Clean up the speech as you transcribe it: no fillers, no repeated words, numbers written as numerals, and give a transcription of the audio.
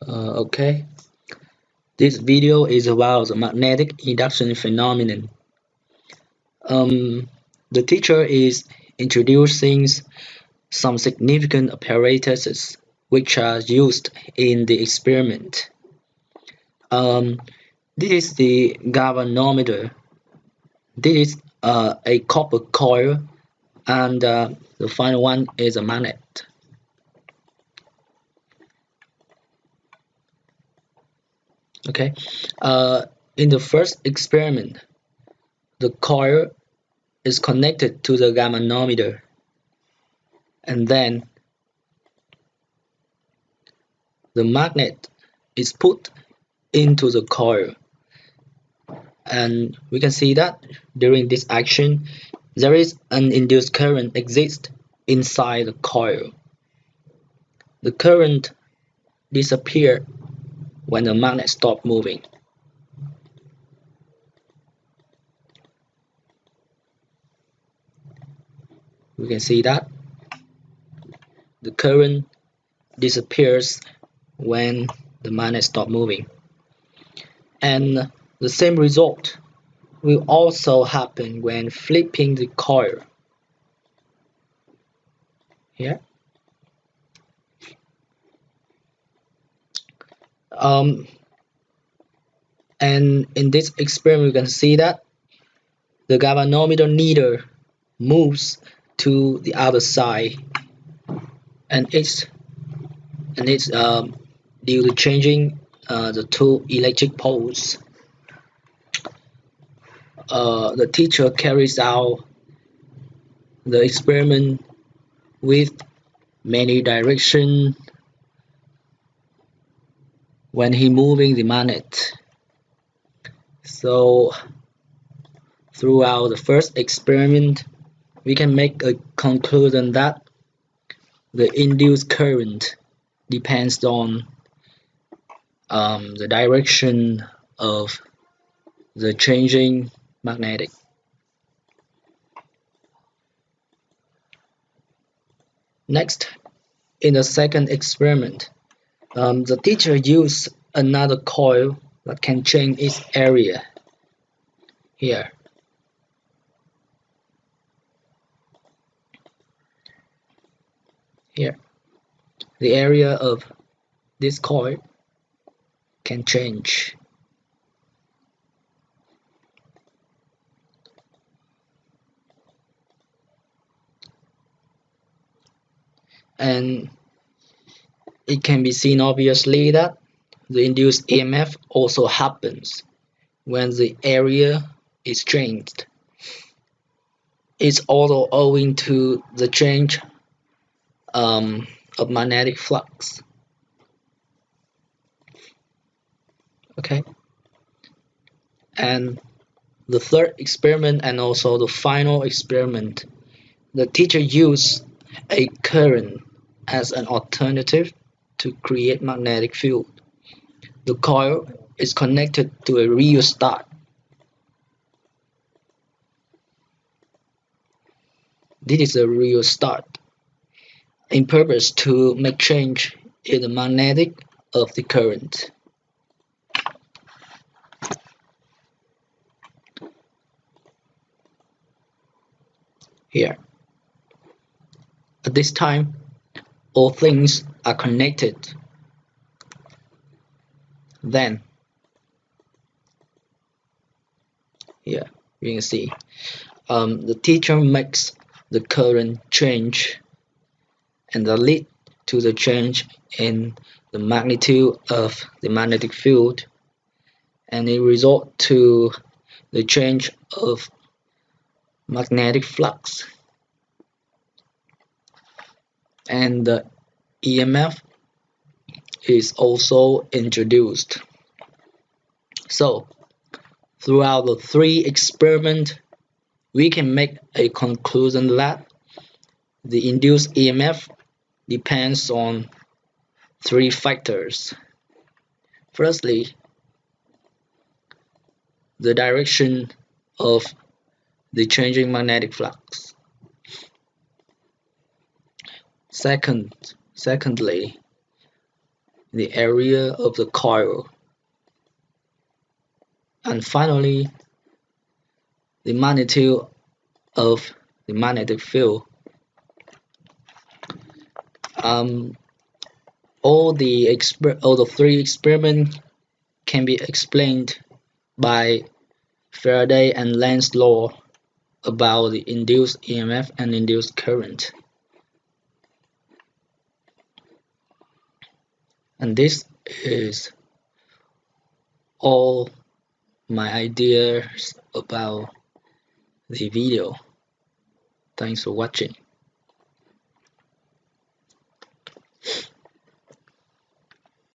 Okay, this video is about the magnetic induction phenomenon. Um, the teacher is introducing some significant apparatuses which are used in the experiment. Um, this is the galvanometer. This is a copper coil, and the final one is a magnet. Okay, in the first experiment, the coil is connected to the galvanometer, and then the magnet is put into the coil, and we can see that during this action there is an induced current exists inside the coil. The current disappears when the magnet stops moving. We can see that the current disappears when the magnet stops moving, and the same result will also happen when flipping the coil here. Um, and in this experiment we can see that the galvanometer needle moves to the other side, and it's due to changing the two electric poles. The teacher carries out the experiment with many directions when he moving the magnet. So throughout the first experiment, we can make a conclusion that the induced current depends on the direction of the changing magnetic. Next, in the second experiment, the teacher used another coil that can change its area here. Here, the area of this coil can change. And it can be seen obviously that the induced EMF also happens when the area is changed. It's also owing to the change of magnetic flux. Okay, and the third experiment and also the final experiment, the teacher used a current as an alternative to create magnetic field. The coil is connected to a rheostat. This is a rheostat in purpose to make change in the magnetic of the current. Here, at this time, all things are connected. Then, here you can see the teacher makes the current change, and that lead to the change in the magnitude of the magnetic field, and it result to the change of magnetic flux, and the EMF is also introduced. So throughout the three experiments, we can make a conclusion that the induced EMF depends on three factors. Firstly, the direction of the changing magnetic flux. Secondly, the area of the coil. And finally, the magnitude of the magnetic field. Um, all the three experiments can be explained by Faraday and Lenz's law about the induced EMF and induced current. And this is all my ideas about the video. Thanks for watching.